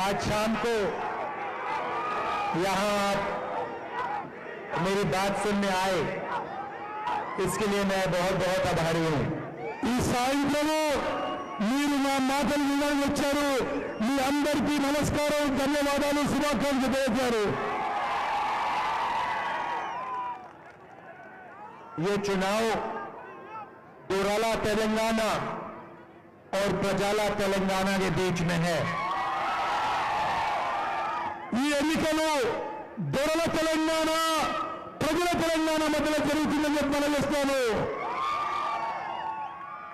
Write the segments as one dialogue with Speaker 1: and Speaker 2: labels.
Speaker 1: आज शाम को यहां आप मेरी बात सुनने आए, इसके लिए मैं बहुत बहुत आभारी हूं।
Speaker 2: ఈ సాయంత్రము మీరు నా మాటలు వినడానికి వచ్చారు। మీ అందరికీ నమస్కారం, ధన్యవాదాలు, శుభాకాంక్షలు తెలియజేశారు।
Speaker 1: ये चुनाव दोराला तेलंगाना और प्रजाला तेलंगाना के बीच में है।
Speaker 2: ఈ ఎన్నికలు దొరల తెలంగాణ ప్రజల తెలంగాణ మధ్యలో జరుగుతుందని చెప్పి మనం చేస్తాను।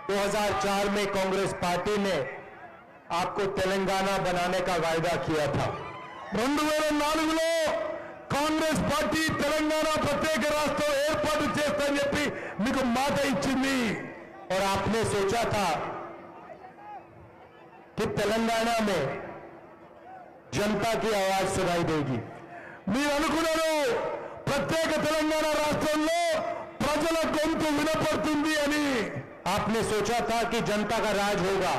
Speaker 1: 2004 में कांग्रेस पार्टी ने आपको तेलंगाना बनाने का वायदा किया था।
Speaker 2: 2004లో కాంగ్రెస్ పార్టీ తెలంగాణ ప్రత్యేక రాష్ట్రం ఏర్పాటు చేస్తానని చెప్పి మీకు మాట ఇచ్చింది।
Speaker 1: और आपने सोचा था कि तेलंगाना में जनता की आवाज सुनाई देगी।
Speaker 2: మీరు అనుకున్నారు ప్రత్యేక తెలంగాణ రాష్ట్రంలో ప్రజల గొంతు వినపడుతుంది అని।
Speaker 1: आपने सोचा था कि जनता का राज होगा।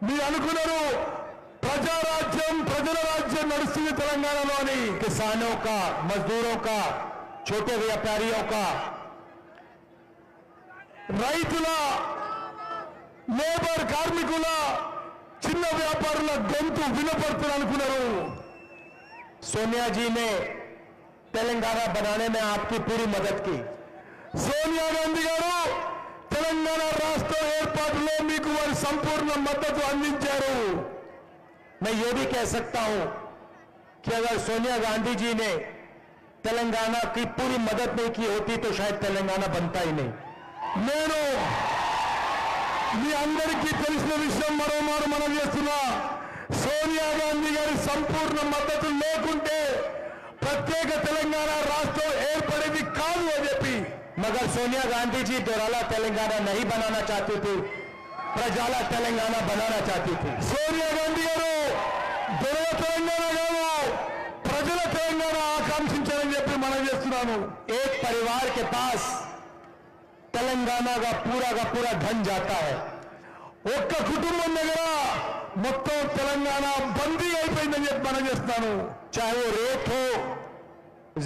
Speaker 2: మీరు అనుకున్నారు ప్రజారాజ్యం ప్రజల రాజ్యం నడుస్తుంది తెలంగాణలో అని।
Speaker 1: किसानों का, मजदूरों का, छोटे व्यापारियों का,
Speaker 2: రైతుల లేబర్ కార్మికుల చిన్న వ్యాపారుల గొంతు వినపడుతుంది అనుకున్నారు।
Speaker 1: सोनिया जी ने तेलंगाना बनाने में आपकी पूरी मदद की।
Speaker 2: సోనియా గాంధీ గారు తెలంగాణ రాష్ట్ర ఏర్పాటులో మీకు వారి సంపూర్ణ మద్దతు అందించారు।
Speaker 1: मैं ये भी कह सकता हूं कि अगर सोनिया गांधी जी ने तेलंगाना की पूरी मदद नहीं की होती तो शायद तेलंगाना बनता ही नहीं।
Speaker 2: నేను మీ అందరికీ తెలిసిన విషయం మరోమారు మనం చేస్తున్నా, సోనియా గాంధీ గారి సంపూర్ణ మద్దతు లేకుంటే ప్రత్యేక తెలంగాణ రాష్ట్రం ఏర్పడేది కాదు అని చెప్పి।
Speaker 1: मगर सोनिया गांधी जी दोराला तेलंगाना नहीं बनाना चाहती थी, प्रजाला तेलंगाना बनाना चाहती थी।
Speaker 2: సోనియా గాంధీ గారు దొరల తెలంగాణ కాదు ప్రజల తెలంగాణ ఆకాంక్షించారని చెప్పి మనం చేస్తున్నాను।
Speaker 1: एक परिवार के पास तेलंगाना का पूरा धन जाता है।
Speaker 2: ఒక్క కుటుంబం దగ్గర మొత్తం తెలంగాణ బందీ అయిపోయిందని చెప్పి మనం చేస్తున్నాను।
Speaker 1: चाहे वो रेत हो,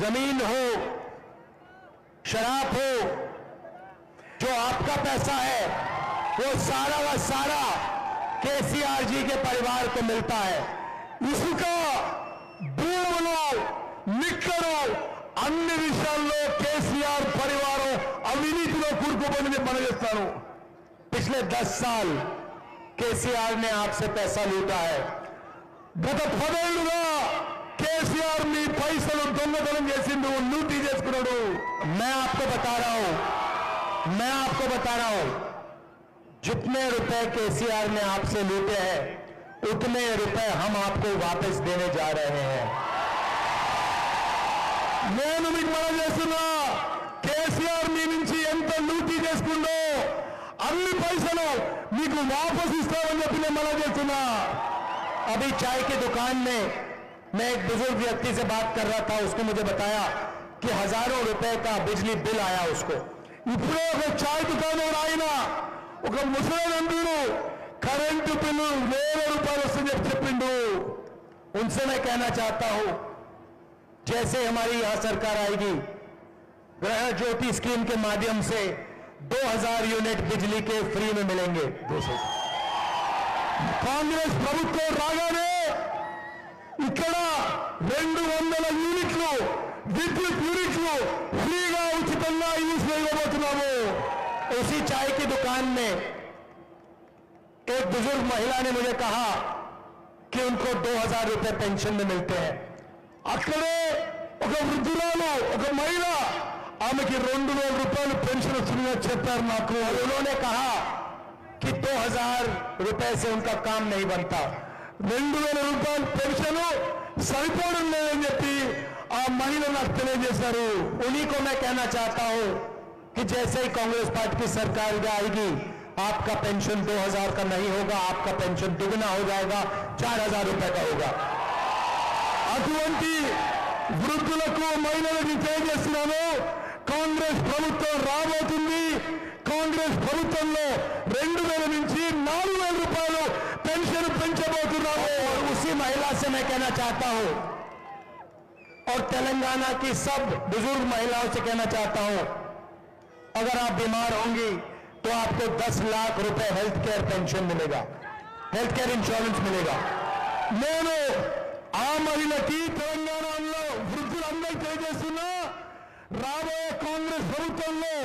Speaker 1: जमीन हो, शराब हो, जो आपका पैसा है वो सारा का सारा केसीआर जी के परिवार को मिलता है।
Speaker 2: ఇసుక, భూములు, నిక్కరు అన్ని విషయాల్లో కేసీఆర్ పరివారం అవినీతిలో కూరుకుపోయిందని మనం చేస్తాను।
Speaker 1: पिछले 10 साल केसीआर ने आपसे पैसा लूटा है।
Speaker 2: గత 10 ఏళ్లుగా కేసీఆర్ మీ పైసలు దొంగతనం చేసిండు, లూటీ చేసుకున్నాడు।
Speaker 1: मैं आपको बता रहा हूं जितने रुपए केसीआर ने आपसे लूटे हैं उतने रुपए हम आपको वापस देने जा रहे हैं।
Speaker 2: నేను మీకు మనం చేస్తున్నా, కేసీఆర్ మీ నుంచి ఎంత లూటీ చేసుకుందో అన్ని పైసలు మీకు వాపసు ఇస్తామని చెప్పి నేను మనం చేస్తున్నా।
Speaker 1: अभी चाय की दुकान में मैं एक बुजुर्ग व्यक्ति से बात कर रहा था, उसने मुझे बताया कि हजारों रुपए का बिजली बिल आया उसको।
Speaker 2: ఇప్పుడే ఒక చాయ్ దుకాణం ఆయన ఒక ముసలాయన కరెంటు బిల్లు 1000 రూపాయలు వస్తుందని చెప్పి చెప్పిండు।
Speaker 1: उनसे मैं कहना चाहता हूं जैसे हमारी यहां सरकार आएगी, ग्रह ज्योति स्कीम के माध्यम से 2000 यूनिट बिजली के फ्री में मिलेंगे।
Speaker 2: కాంగ్రెస్ ప్రభుత్వం రాగానే ఇక్కడ 200 యూనిట్లు విద్యుత్ యూనిట్లు ఫ్రీగా ఉచితంగా యూజ్ చేయబోతున్నాము।
Speaker 1: उसी चाय की दुकान में एक बुजुर्ग महिला ने मुझे कहा कि उनको 2000 रुपए पेंशन में मिलते हैं।
Speaker 2: అక్కడే ఒక వృద్ధురాలు ఒక మహిళ ఆమెకి 2000 రూపాయలు పెన్షన్ వస్తుందని చెప్పారు నాకు।
Speaker 1: और उन्होंने कहा कि 2000 रुपए से उनका काम नहीं बनता।
Speaker 2: 2000 రూపాయల పెన్షన్ సరిపోవడం లేదని చెప్పి ఆ మహిళ నాకు తెలియజేశారు।
Speaker 1: उन्हीं को मैं कहना चाहता हूं कि जैसे ही कांग्रेस पार्टी की सरकार आएगी आपका पेंशन 2000 का नहीं होगा, आपका पेंशन दुगना हो जाएगा, 4000 रुपए का होगा।
Speaker 2: అటువంటి వృద్ధులకు మహిళలకు తెలియజేస్తున్నాను, కాంగ్రెస్ ప్రభుత్వం రాబోతుంది। కాంగ్రెస్ ప్రభుత్వంలో 2000 నుంచి 4000 రూపాయలు పెన్షన్ పెంచబోతున్నాము।
Speaker 1: उसी महिला से मैं कहना चाहता हूं और तेलंगाना की सब बुजुर्ग महिलाओं से कहना चाहता हूं, अगर आप बीमार होंगी तो आपको 10 लाख रुपए हेल्थ केयर पेंशन मिलेगा, हेल्थ केयर इंश्योरेंस मिलेगा।
Speaker 2: నేను ఆ మహిళకి తెలంగాణలో వృద్ధులందరికీ తెలియజేస్తున్నా, రాబోయే కాంగ్రెస్ ప్రభుత్వంలో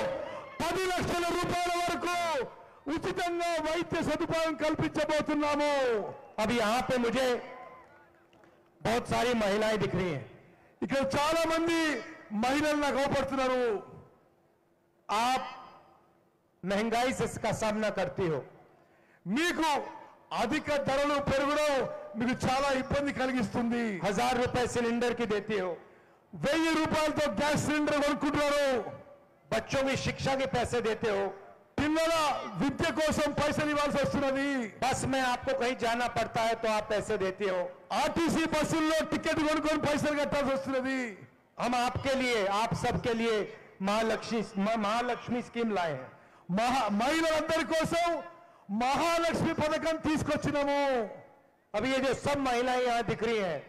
Speaker 2: 10 లక్షల రూపాయల వరకు ఉచితంగా వైద్య సదుపాయం కల్పించబోతున్నాము।
Speaker 1: अभी यहां पे मुझे बहुत सारी महिलाएं दिख रही हैं।
Speaker 2: ఇక్కడ చాలా మంది మహిళలు నాకు అవపడుతున్నారు।
Speaker 1: आप महंगाई से इसका सामना करती हो,
Speaker 2: మీకు అధిక ధరలు పెరగడం మీకు చాలా ఇబ్బంది కలిగిస్తుంది।
Speaker 1: 1000 रुपए सिलेंडर की देती हो,
Speaker 2: 1000 రూపాయలతో గ్యాస్ సిలిండర్ కొనుక్కుంటున్నారు।
Speaker 1: बच्चों की शिक्षा के पैसे देते हो,
Speaker 2: పిల్లల విద్య కోసం పైసలు ఇవ్వాల్సి వస్తున్నది।
Speaker 1: बस में आपको कहीं जाना पड़ता है तो आप पैसे देते हो।
Speaker 2: ఆర్టీసీ బస్సుల్లో టికెట్ కొనుక్కొని పైసలు కట్టాల్సి వస్తున్నది।
Speaker 1: हम आपके लिए, आप सबके लिए महालक्ष्मी स्कीम लाए हैं।
Speaker 2: మహిళలందరి కోసం మహాలక్ష్మి పథకం తీసుకొచ్చినాము।
Speaker 1: अभी ये जो सब महिलाएं यहां दिख रही हैं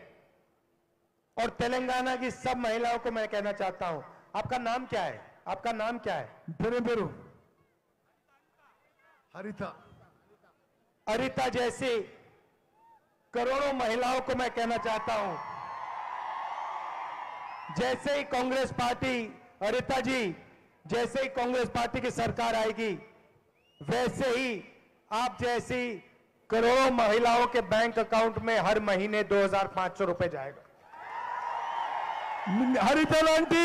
Speaker 1: और तेलंगाना की सब महिलाओं को मैं कहना चाहता हूं, आपका नाम क्या है? आपका नाम क्या है?
Speaker 2: పేరు హరిత।
Speaker 1: अरिता जैसी करोड़ों महिलाओं को मैं कहना चाहता हूं, जैसे ही कांग्रेस पार्टी, अरिता जी, जैसे ही कांग्रेस पार्टी की सरकार आएगी वैसे ही आप जैसी करोड़ों महिलाओं के बैंक अकाउंट में हर महीने 2500 रुपए जाएगा।
Speaker 2: హరిత లాంటి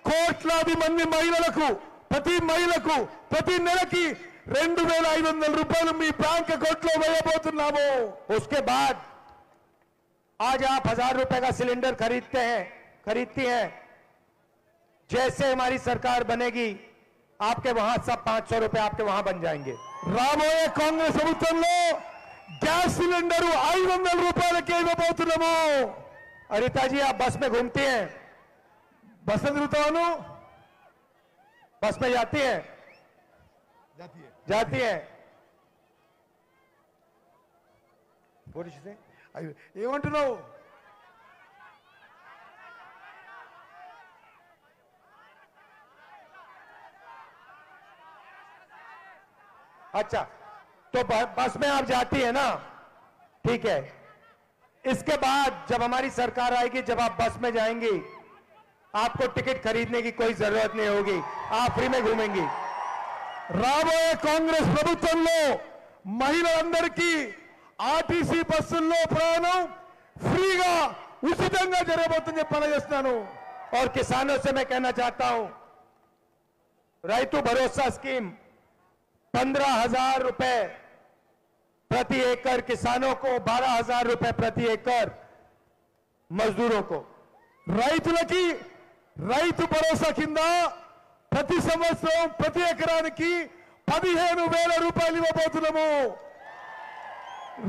Speaker 2: కోట్లాది మంది మహిళలకు ప్రతి మహిళకు ప్రతి నెలకి 2500 రూపాయలు మీ బ్యాంక్ అకౌంట్ లో వేయబోతున్నాము।
Speaker 1: उसके बाद आज आप 1000 रुपए का सिलेंडर खरीदती हैं, जैसे हमारी सरकार बनेगी आपके वहां सब 500 रुपए आपके वहां बन जाएंगे।
Speaker 2: రాబోయే కాంగ్రెస్ ప్రభుత్వంలో గ్యాస్ సిలిండర్ 500 రూపాయలకే ఇవ్వబోతున్నాము।
Speaker 1: अरिता जी, आप बस में घूमती हैं,
Speaker 2: బస్సు తిరుగుతాను।
Speaker 1: बस में जाती हैं? जाती हैं।
Speaker 2: ఏమంటున్నావు?
Speaker 1: अच्छा, तो बस में आप जाती है ना, ठीक है। इसके बाद जब हमारी सरकार आएगी, जब आप बस में जाएंगी, आपको टिकट खरीदने की कोई जरूरत नहीं होगी, आप फ्री में घूमेंगी।
Speaker 2: రాబోయే కాంగ్రెస్ ప్రభుత్వంలో మహిళలందరికీ ఆర్టీసీ బస్సుల్లో ప్రయాణం ఫ్రీగా ఉచితంగా జరగబోతుందని చెప్పి చేస్తున్నాను।
Speaker 1: और किसानों से मैं कहना चाहता हूं, రైతు भरोसा स्कीम 15,000 रुपए प्रति एकड़ किसानों को, 12,000 रुपए प्रति एकड़ मजदूरों को।
Speaker 2: రైతులకి రైతు భరోసా కింద ప్రతి సంవత్సరం ప్రతి ఎకరానికి 15,000 రూపాయలు ఇవ్వబోతున్నాము।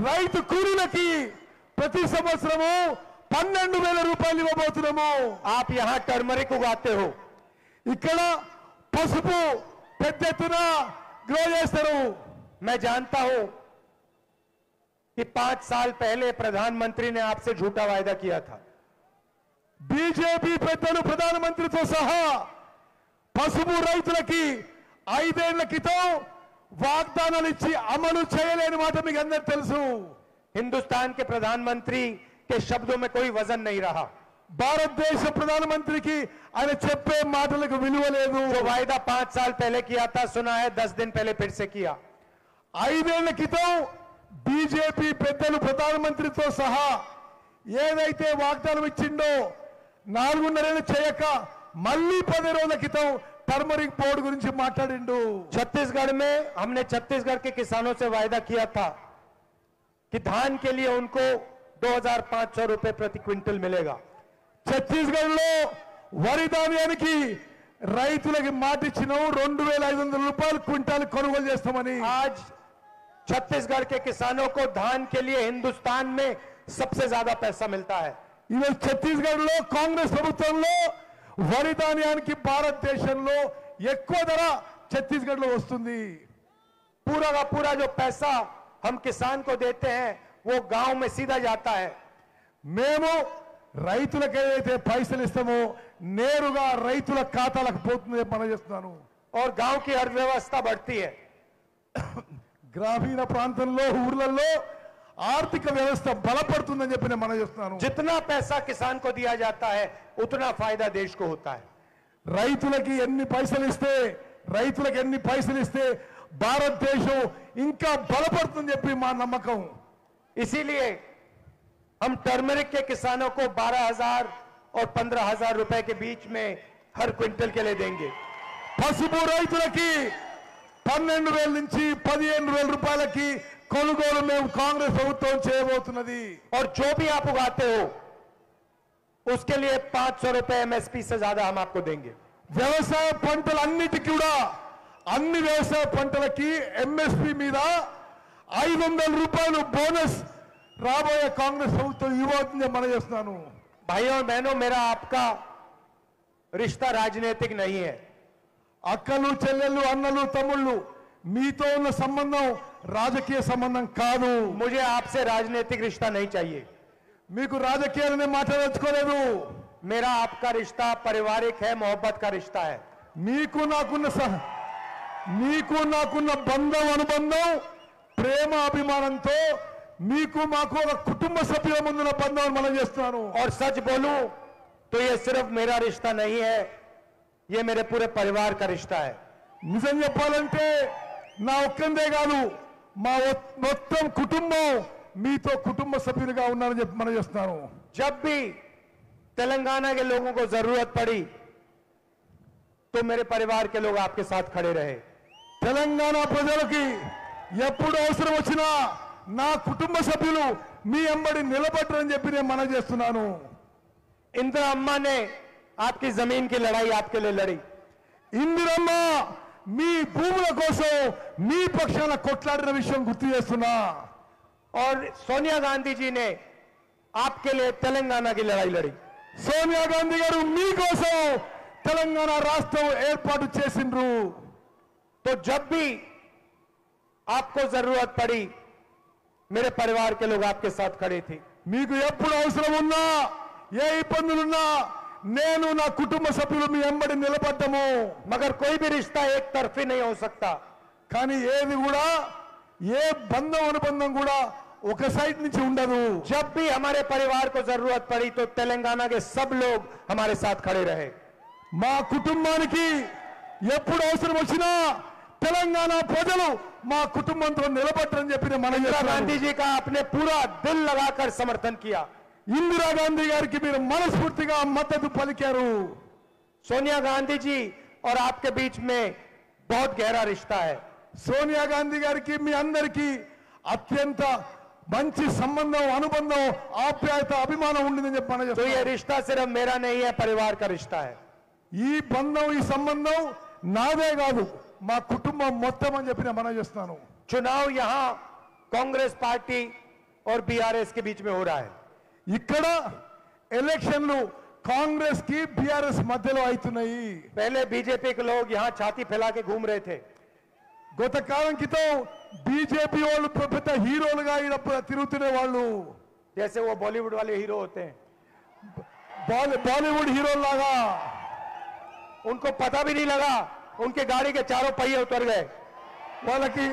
Speaker 2: రైతు కూలీలకి ప్రతి సంవత్సరము 12,000 రూపాయలు ఇవ్వబోతున్నాము।
Speaker 1: आप यहां टर्मरिक उगाते हो,
Speaker 2: ఇక్కడ పసుపు పెద్ద ఎత్తున గ్రో చేస్తారు।
Speaker 1: मैं जानता हूं कि 5 साल पहले प्रधानमंत्री ने आपसे झूठा वायदा किया था।
Speaker 2: బీజేపీ పెద్దలు ప్రధానమంత్రితో సహా పసుపు రైతులకి 5 ఏళ్ల క్రితం వాగ్దానాలు ఇచ్చి అమలు చేయలేని మాట మీకు అందరికీ తెలుసు।
Speaker 1: हिंदुस्तान के प्रधानमंत्री के शब्दों में कोई वजन नहीं रहा।
Speaker 2: భారతదేశ ప్రధానమంత్రికి ఆయన చెప్పే మాటలకు విలువ లేదు।
Speaker 1: जो वायदा 5 साल पहले किया था, सुना है 10 दिन पहले फिर से किया।
Speaker 2: 5 ఏళ్ల క్రితం బీజేపీ పెద్దలు ప్రధానమంత్రితో సహా ఏదైతే వాగ్దానం ఇచ్చిండో 4.5 ఏళ్లు చేయక మళ్ళీ 10 రోజుల క్రితం టర్మరిక్ బోర్డు గురించి మాట్లాడిండు।
Speaker 1: छत्तीसगढ़ में हमने छत्तीसगढ़ के किसानों से वायदा किया था कि धान के लिए उनको 2,500 रुपए प्रति क्विंटल मिलेगा।
Speaker 2: ఛత్తీస్గఢ్ లో వరి ధాన్యానికి రైతులకి మాట ఇచ్చినాం 2,500 రూపాయలు క్వింటాల్ కొనుగోలు చేస్తామని।
Speaker 1: आज छत्तीसगढ़ के किसानों को धान के लिए हिंदुस्तान में सबसे ज्यादा पैसा मिलता है।
Speaker 2: ఈరోజు ఛత్తీస్గఢ్ లో కాంగ్రెస్ ప్రభుత్వంలో వరి ధాన్యానికి భారతదేశంలో ఎక్కువ ధర ఛత్తీస్గఢ్ లో వస్తుంది।
Speaker 1: पूरा का पूरा जो पैसा हम किसान को देते हैं वो गांव में सीधा जाता है।
Speaker 2: మేము రైతులకు ఏదైతే పైసలు ఇస్తామో నేరుగా రైతుల ఖాతాలకు పోతుంది మనం చేస్తున్నాను।
Speaker 1: और गांव की अर्थव्यवस्था बढ़ती है।
Speaker 2: గ్రామీణ ప్రాంతంలో ఊర్లలో ఆర్థిక వ్యవస్థ బలపడుతుందని చెప్పి నేను మనం చేస్తున్నాను।
Speaker 1: जितना पैसा किसान को दिया जाता है उतना फायदा देश को होता है।
Speaker 2: రైతులకి ఎన్ని పైసలు ఇస్తే భారతదేశం ఇంకా బలపడుతుందని చెప్పి మా నమ్మకం।
Speaker 1: इसीलिए हम टर्मरिक के किसानों को 12,000 और 15,000 रुपए के बीच में हर क्विंटल के लिए देंगे।
Speaker 2: పసుపు రైతులకి 12,000 నుంచి 15,000 రూపాయలకి కొనుగోలు మేము కాంగ్రెస్ ప్రభుత్వం చేయబోతున్నది।
Speaker 1: और जो भी आप उगाते हो उसके लिए 500 रुपए एमएसपी से ज्यादा हम आपको देंगे।
Speaker 2: వ్యవసాయ పంటలన్నిటికీ కూడా అన్ని వ్యవసాయ పంటలకి ఎంఎస్పి మీద 500 రూపాయలు బోనస్ రాబోయే కాంగ్రెస్ ప్రభుత్వం ఇవ్వబోతుందని మనం చేస్తున్నాను।
Speaker 1: भाइयों और बहनों, मेरा आपका रिश्ता राजनीतिक नहीं है।
Speaker 2: అక్కలు చెల్లెళ్ళు అన్నలు తమ్ముళ్ళు మీతో ఉన్న సంబంధం రాజకీయ సంబంధం కాదు।
Speaker 1: मुझे आपसे राजनीतिक रिश्ता नहीं चाहिए।
Speaker 2: మీకు రాజకీయాలనే మాట్లాడచ్చుకోలేదు।
Speaker 1: मेरा आपका रिश्ता पारिवारिक है, मोहब्बत का रिश्ता है।
Speaker 2: మీకు నాకున్న బంధం అనుబంధం ప్రేమ అభిమానంతో మీకు మాకు ఒక కుటుంబ సభ్యుల ముందున్న బంధం మనం చేస్తున్నాను।
Speaker 1: और सच बोलूं तो ये सिर्फ मेरा रिश्ता नहीं है, ये मेरे पूरे परिवार का रिश्ता है।
Speaker 2: నిజం చెప్పాలంటే నా ఒక్కందే కాదు, మా మొత్తం కుటుంబం మీతో కుటుంబ సభ్యులుగా ఉన్నారని చెప్పి మనం చేస్తున్నాను।
Speaker 1: जब भी तेलंगाना के लोगों को जरूरत पड़ी तो मेरे परिवार के लोग आपके साथ खड़े रहे।
Speaker 2: తెలంగాణ ప్రజలకి ఎప్పుడు అవసరం వచ్చినా నా కుటుంబ సభ్యులు మీ వెంబడి నిలబడరని చెప్పి నేను మనం చేస్తున్నాను।
Speaker 1: इंदिरा अम्मा ने आपकी जमीन की लड़ाई आपके लिए लड़ी।
Speaker 2: ఇందిరమ్మ మీ భూముల కోసం మీ పక్షాన కొట్లాడిన విషయం గుర్తు చేస్తున్నా।
Speaker 1: और सोनिया गांधी जी ने आपके लिए तेलंगाना की लड़ाई लड़ी।
Speaker 2: సోనియా గాంధీ గారు మీకోసం తెలంగాణ రాష్ట్రం ఏర్పాటు చేసిండ్రు।
Speaker 1: तो जब भी आपको जरूरत पड़ी मेरे परिवार के लोग आपके साथ खड़े थे।
Speaker 2: మీకు ఎప్పుడు అవసరం ఉన్నా ఏ ఇబ్బందులున్నా నేను నా కుటుంబ సభ్యులు మీ వెంబడి నిలబడ్డము।
Speaker 1: मगर कोई भी रिश्ता एक तरफी नहीं हो सकता।
Speaker 2: కానీ ఏది కూడా ఏ బంధం అనుబంధం కూడా ఒక సైడ్ నుంచి ఉండదు।
Speaker 1: जब भी हमारे परिवार को जरूरत पड़ी तो तेलंगाना के सब लोग हमारे साथ खड़े रहे।
Speaker 2: మా కుటుంబానికి ఎప్పుడు అవసరం వచ్చినా తెలంగాణ ప్రజలు మా కుటుంబంతో నిలబడరని చెప్పి మనం
Speaker 1: इंदिरा गांधी जी का आपने पूरा दिल लगाकर समर्थन किया।
Speaker 2: ఇందిరా గాంధీ గారికి మీరు మనస్ఫూర్తిగా మద్దతు పలికారు।
Speaker 1: सोनिया गांधी जी और आपके बीच में बहुत गहरा रिश्ता है।
Speaker 2: సోనియా గాంధీ గారికి మీ అందరికీ అత్యంత మంచి సంబంధం అనుబంధం ఆప్యాయత అభిమానం ఉండిందని చెప్పి మనం
Speaker 1: तो ये
Speaker 2: చేస్తున్నాం।
Speaker 1: रिश्ता सिर्फ मेरा नहीं है, परिवार का रिश्ता है।
Speaker 2: ఈ బంధం ఈ సంబంధం నాదే కాదు మా కుటుంబం మొత్తం అని చెప్పి నేను మనం చేస్తున్నాను।
Speaker 1: चुनाव यहाँ कांग्रेस पार्टी और बीआरएस के बीच में हो रहा है।
Speaker 2: ఇక్కడ ఎలక్షన్లు కాంగ్రెస్ కి బీఆర్ఎస్ మధ్యలో అవుతున్నాయి।
Speaker 1: पहले बीजेपी के लोग यहाँ छाती फैला के घूम रहे थे।
Speaker 2: గత కాలం క్రితం బీజేపీ వాళ్ళు పెద్ద హీరోలుగా ఈడ తిరుగుతునే వాళ్ళు,
Speaker 1: जैसे वो बॉलीवुड वाले हीरो होते हैं।
Speaker 2: బాలీవుడ్ హీరోలాగా
Speaker 1: उनको पता भी नहीं लगा, उनके गाड़ी के चारों पहिए उतर गए।
Speaker 2: వాళ్ళకి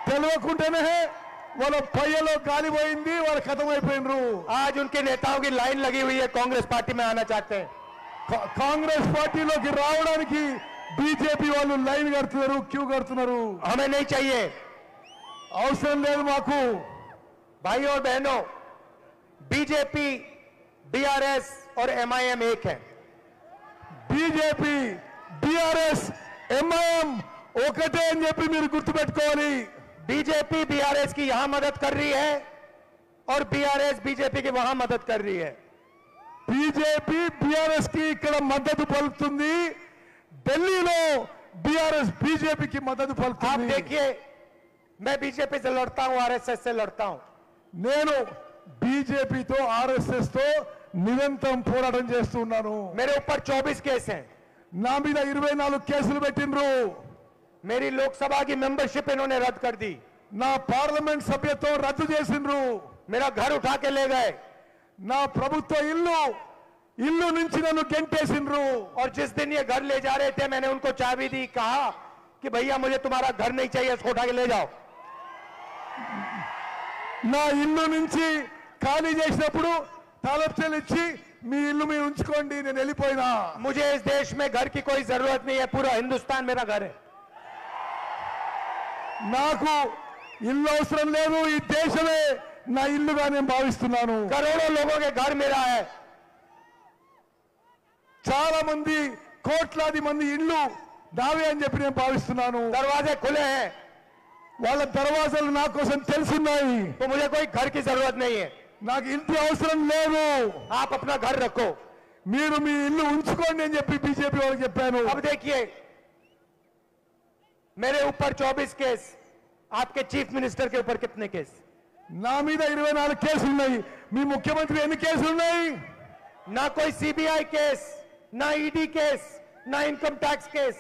Speaker 2: తెలియకుండానే వాళ్ళ పయ్యలో గాలి పోయింది, వాళ్ళు ఖతమైపోయినరు।
Speaker 1: आज उनके नेताओं की लाइन लगी हुई है, कांग्रेस पार्टी में आना चाहते हैं।
Speaker 2: కాంగ్రెస్ పార్టీలోకి రావడానికి బీజేపీ వాళ్ళు లైన్ కడుతున్నారు, క్యూ కడుతున్నారు।
Speaker 1: हमें नहीं चाहिए।
Speaker 2: అవసరం లేదు మాకు।
Speaker 1: भाइयों और बहनों, बीजेपी, बीआरएस और एमआईएम एक है।
Speaker 2: బీజేపీ బీఆర్ఎస్ ఎంఐఎం ఒకటే అని చెప్పి మీరు గుర్తుపెట్టుకోవాలి।
Speaker 1: बीजेपी बीआरएस की यहां मदद कर रही है और बीआरएस बीजेपी की वहां मदद कर रही है।
Speaker 2: బీజేపీ బీఆర్ఎస్ కి ఇక్కడ మద్దతు పలుకుతుంది, ఢిల్లీలో బీఆర్ఎస్ బీజేపీకి మద్దతు
Speaker 1: आप
Speaker 2: పలుకుతుంది।
Speaker 1: देखिए, मैं बीजेपी से लड़ता हूं, आरएसएस से लड़ता हूं।
Speaker 2: నేను బీజేపీతో ఆర్ఎస్ఎస్ తో నిరంతరం పోరాటం చేస్తున్నాను।
Speaker 1: मेरे ऊपर 24 केस हैं।
Speaker 2: నా మీద 24 కేసులు పెట్టిండ్రు।
Speaker 1: मेरी लोकसभा की मेंबरशिप इन्होंने रद्द कर दी।
Speaker 2: నా పార్లమెంట్ సభ్యత్వం రద్దు చేసిండ్రు।
Speaker 1: मेरा घर उठा के ले गए
Speaker 2: నా ప్రభుత్వ ఇల్లు నుంచి నన్ను గెంటేసిండ్రు
Speaker 1: और जिस दिन ये घर ले जा रहे थे मैंने उनको चाबी दी, कहा कि भैया मुझे तुम्हारा घर नहीं चाहिए, इसको उठा के ले जाओ।
Speaker 2: నా ఇల్లు నుంచి ఖాళీ చేసినప్పుడు తాళపత్రాలు ఇచ్చి మీ ఇల్లు మీరు ఉంచుకోండి, నేను వెళ్ళిపోయినా।
Speaker 1: मुझे इस देश में घर की कोई जरूरत नहीं है, पूरा हिंदुस्तान मेरा घर है।
Speaker 2: నాకు ఇల్లు అవసరం లేదు, ఈ దేశమే నా ఇల్లుగా నేను భావిస్తున్నాను।
Speaker 1: करोड़ों लोगों के घर मेरा है।
Speaker 2: చాలా మంది కోట్లాది మంది ఇల్లు నావే అని చెప్పి నేను భావిస్తున్నాను।
Speaker 1: दरवाजे खुले हैं
Speaker 2: వాళ్ళ దర్వాజాలు నా కోసం తెలుసున్నాయి।
Speaker 1: तो मुझे कोई घर की जरूरत नहीं है,
Speaker 2: నాకు ఇంటి అవసరం లేదు,
Speaker 1: आप अपना घर रखो।
Speaker 2: మీరు మీ ఇల్లు ఉంచుకోండి అని చెప్పి బీజేపీ వాళ్ళకి చెప్పాను।
Speaker 1: अब देखिए मेरे ऊपर 24 केस, आपके चीफ मिनिस्टर के ऊपर कितने केस?
Speaker 2: నా మీద 24 కేసులు ఉన్నాయి, మీ ముఖ్యమంత్రి ఎన్ని కేసులు ఉన్నాయి?
Speaker 1: ना कोई सीबीआई केस, ना ईडी केस, ना income tax case.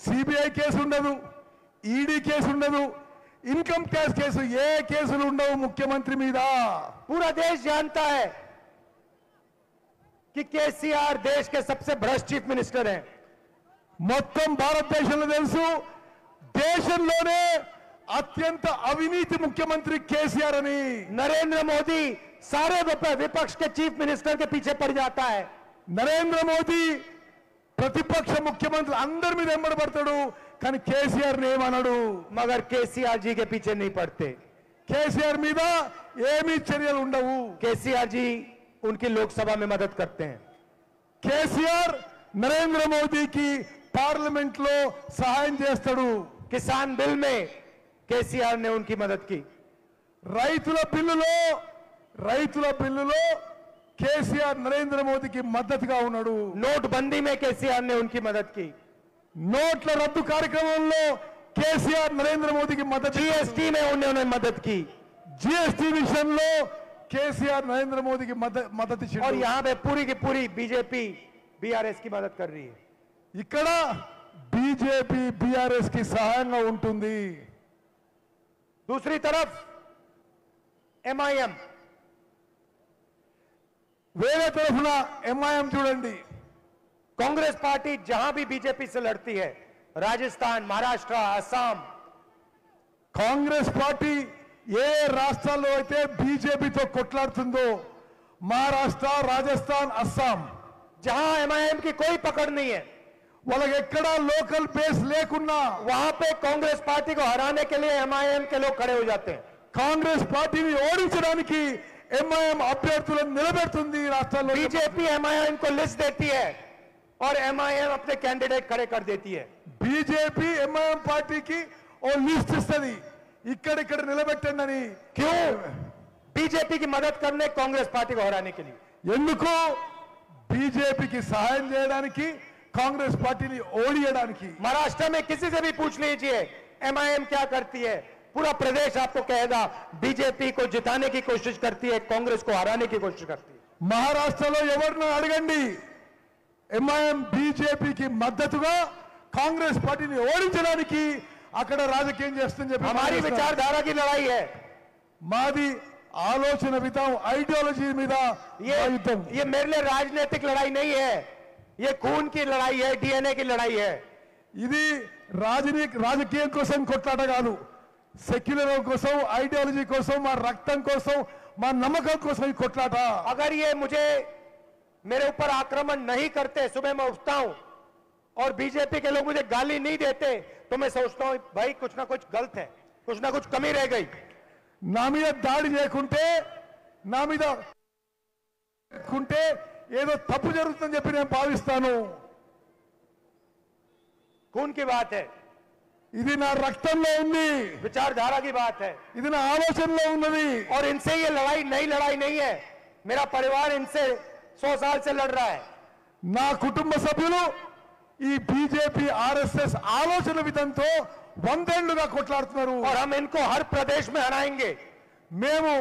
Speaker 2: CBI case ఉండదు, ఈడీ కేసు ఉండదు, ఇన్కమ్ ట్యాక్స్ కేసు, ఏ కేసులు ఉండవు ముఖ్యమంత్రి మీద।
Speaker 1: पूरा देश जानता है कि केसीआर देश के सबसे भ्रष्ट चीफ मिनिस्टर हैं।
Speaker 2: మొత్తం భారతదేశంలో తెలుసు, దేశంలోనే అత్యంత అవినీతి ముఖ్యమంత్రి కేసీఆర్ అని।
Speaker 1: नरेंद्र मोदी सारे विपक्ष के चीफ मिनिस्टर के पीछे पड़ जाता है।
Speaker 2: నరేంద్ర మోదీ ప్రతిపక్ష ముఖ్యమంత్రి అందరి మీద ఎంబడబడతాడు, కానీ కేసీఆర్ ఏమన్నాడు?
Speaker 1: मगर केसीआर जी के पीछे नहीं पड़ते।
Speaker 2: కేసీఆర్ మీద ఏమీ చర్యలు ఉండవు।
Speaker 1: केसीआर जी उनकी लोकसभा में मदद करते हैं।
Speaker 2: కేసీఆర్ నరేంద్ర మోదీకి పార్లమెంట్ లో సహాయం చేస్తాడు।
Speaker 1: किसान बिल में केसीआर ने उनकी मदद की।
Speaker 2: రైతుల బిల్లులో కేసీఆర్ నరేంద్ర మోదీకి మద్దతుగా ఉన్నాడు।
Speaker 1: नोटबंदी में केसीआर ने उनकी मदद की।
Speaker 2: నోట్ల రద్దు కార్యక్రమంలో కేసీఆర్ నరేంద్ర మోదీకి మద్దతు,
Speaker 1: जीएसटी में उन्होंने मदद की।
Speaker 2: జీఎస్టీ విషయంలో కేసీఆర్ నరేంద్ర మోదీకి మద్దతు
Speaker 1: और
Speaker 2: ఇచ్చాడు।
Speaker 1: यहां पे पूरी की पूरी बीजेपी बीआरएस की मदद कर रही है।
Speaker 2: ఇక్కడ బీజేపీ బీఆర్ఎస్ కి సహాయంగా ఉంటుంది।
Speaker 1: दूसरी तरफ एमआईएम,
Speaker 2: వేరే తరఫున ఎంఐఎం చూడండి।
Speaker 1: कांग्रेस पार्टी जहां भी बीजेपी से लड़ती है, राजस्थान, महाराष्ट्र, असम,
Speaker 2: కాంగ్రెస్ పార్టీ ఏ రాష్ట్రాల్లో అయితే బీజేపీతో కొట్లాడుతుందో, మహారాష్ట్ర, రాజస్థాన్, అస్సాం,
Speaker 1: जहां एमआईएम की कोई पकड़ नहीं है,
Speaker 2: వాళ్ళకి ఎక్కడా లోకల్ బేస్ లేకున్నా
Speaker 1: वहां पे कांग्रेस पार्टी को हराने के लिए एमआईएम के लोग खड़े हो जाते हैं।
Speaker 2: కాంగ్రెస్ పార్టీని ఓడించడానికి ఎంఐఎం అభ్యర్థులను నిలబెడుతుంది రాష్ట్రాల్లో।
Speaker 1: बीजेपी एमआईएम को लिस्ट देती है और एमआईएम अपने कैंडिडेट खड़े कर देती है।
Speaker 2: బీజేపీ ఎంఐఎం పార్టీకి ఓ లిస్ట్ ఇస్తుంది, ఇక్కడిక్కడ నిలబెట్టండి అని।
Speaker 1: क्यों? बीजेपी की मदद करने, कांग्रेस पार्टी को हराने के लिए।
Speaker 2: ఎందుకు? బీజేపీకి సహాయం చేయడానికి, కాంగ్రెస్ పార్టీని ఓడియడానికి।
Speaker 1: महाराष्ट्र में किसी से भी पूछ लीजिए एमआईएम क्या करती है, पूरा प्रदेश आपको कहेगा बीजेपी को जिताने की कोशिश करती है, कांग्रेस को हराने की कोशिश करती है।
Speaker 2: మహారాష్ట్రలో ఎవరిని అడగండి, ఎంఐఎం బీజేపీకి మద్దతుగా కాంగ్రెస్ పార్టీని ఓడించడానికి అక్కడ రాజకీయం చేస్తుందని చెప్పి
Speaker 1: हमारी विचारधारा की लड़ाई है।
Speaker 2: మాది ఆలోచన విధానం, ఐడియాలజీ మీద
Speaker 1: ये
Speaker 2: మా యుద్ధం।
Speaker 1: ये मेरे लिए राजनीतिक लड़ाई नहीं है, ये खून की लड़ाई है, डीएनए की लड़ाई है।
Speaker 2: ఇది రాజకీయం కోసం కొట్లాట కాదు, సెక్యులర్ కోసం, ఐడియాలజీ కోసం, మా రక్తం కోసం, మా నమ్మకం కోసం ఈ కొట్లాట।
Speaker 1: अगर ये मुझे मेरे ऊपर आक्रमण नहीं करते, सुबह मैं उठता हूं और बीजेपी के लोग मुझे गाली नहीं देते, तो मैं सोचता हूं भाई कुछ ना कुछ गलत है, कुछ ना कुछ कमी रह गई।
Speaker 2: నా మీద దాడి చేయకుంటే, నా మీద ఏదో తప్పు జరుగుతుందని చెప్పి నేను భావిస్తాను।
Speaker 1: खून की बात है,
Speaker 2: ఇది నా రక్తంలో ఉంది,
Speaker 1: विचारधारा की बात है,
Speaker 2: ఇది నా ఆలోచనలో ఉన్నది।
Speaker 1: और इनसे ये लड़ाई नई लड़ाई नहीं है। मेरा परिवार इनसे 100 साल से लड़ रहा है।
Speaker 2: నా కుటుంబ సభ్యులు ఈ బీజేపీ ఆర్ఎస్ఎస్ ఆలోచన విధంతో 100 ఏళ్లుగా కొట్లాడుతున్నారు।
Speaker 1: और हम इनको हर प्रदेश में हराएंगे।
Speaker 2: మేము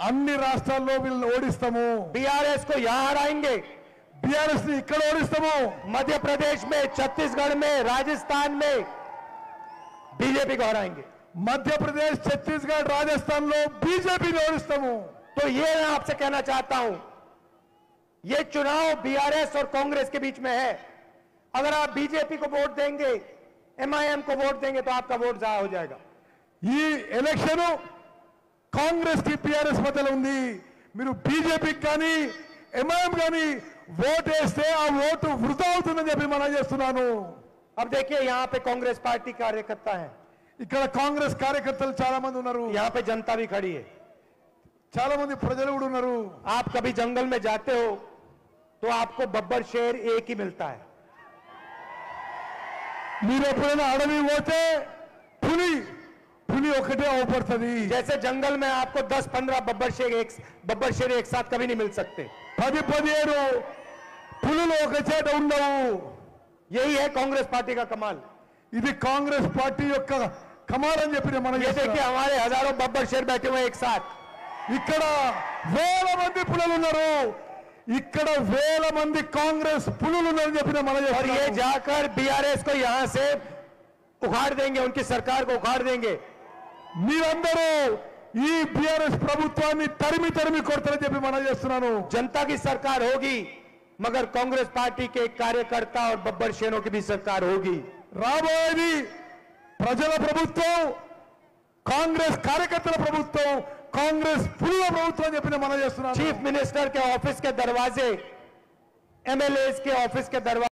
Speaker 2: అన్ని రాష్ట్రాల్లో వీళ్ళని ఓడిస్తాము।
Speaker 1: बीआरएस को यहां हराएंगे,
Speaker 2: బీఆర్ఎస్ ని ఇక్కడ ఓడిస్తాము।
Speaker 1: मध्य प्रदेश में, छत्तीसगढ़ में, राजस्थान में बीजेपी को हराएंगे।
Speaker 2: మధ్యప్రదేశ్ ఛత్తీస్గఢ్ రాజస్థాన్ లో బీజేపీని ఓడిస్తాము.
Speaker 1: तो ये मैं आपसे कहना चाहता हूं, ये चुनाव बीआरएस और कांग्रेस के बीच में है. अगर आप बीजेपी को वोट देंगे, एमआईएम को वोट देंगे तो आपका वोट जाया हो जाएगा.
Speaker 2: ఈ ఎలక్షన్ కాంగ్రెస్ కి టీఆర్ఎస్ మధ్యలో ఉంది. మీరు బీజేపీకి కానీ ఎంఐఎం కానీ ఓటు వేస్తే ఆ ఓటు వృధా అవుతుందని చెప్పి మనం చేస్తున్నాను.
Speaker 1: अब देखिए यहां पे कांग्रेस पार्टी कार्यकर्ता है,
Speaker 2: ఇక్కడ కాంగ్రెస్ కార్యకర్తలు చాలా మంది ఉన్నారు,
Speaker 1: यहां पे जनता भी खड़ी है.
Speaker 2: చాలా మంది ప్రజలు కూడా ఉన్నారు.
Speaker 1: आप कभी जंगल में जाते हो तो आपको बब्बर शेर एक ही मिलता है.
Speaker 2: మీరు ఎప్పుడైనా అడవి పోతే పులి ఒకటే అవపడుతుంది.
Speaker 1: जैसे जंगल में आपको 10-15 बब्बर शेर एक साथ कभी नहीं मिल सकते.
Speaker 2: 10-17 పులులు ఒక చేట ఉండవు.
Speaker 1: यही है कांग्रेस पार्टी का कमाल.
Speaker 2: ఇది కాంగ్రెస్ పార్టీ యొక్క కమాల్ అని చెప్పి మనం
Speaker 1: ये देखिए हमारे हजारों बब्बर शेर बैठे हुए एक साथ.
Speaker 2: ఇక్కడ వేల మంది పులులు ఉన్నారు. ఇక్కడ వేల మంది కాంగ్రెస్ పులులు ఉన్నారని చెప్పిన మనం
Speaker 1: और ये जाकर बीआरएस को यहां से उखाड़ देंगे, उनकी सरकार को उखाड़ देंगे.
Speaker 2: మీరందరూ ఈ బీఆర్ఎస్ ప్రభుత్వాన్ని తరిమి కొడతారని చెప్పి మనం చేస్తున్నాను.
Speaker 1: जनता की सरकार होगी, मगर कांग्रेस पार्टी के कार्यकर्ता और बब्बर शेरों की भी सरकार होगी.
Speaker 2: రాబోయేది ప్రజల ప్రభుత్వం, కాంగ్రెస్ కార్యకర్తల ప్రభుత్వం, కాంగ్రెస్ పులుల ప్రభుత్వం అని చెప్పి మనం చేస్తున్నాను.
Speaker 1: चीफ मिनिस्टर के ऑफिस के दरवाजे, एमएलए के ऑफिस के दरवाजे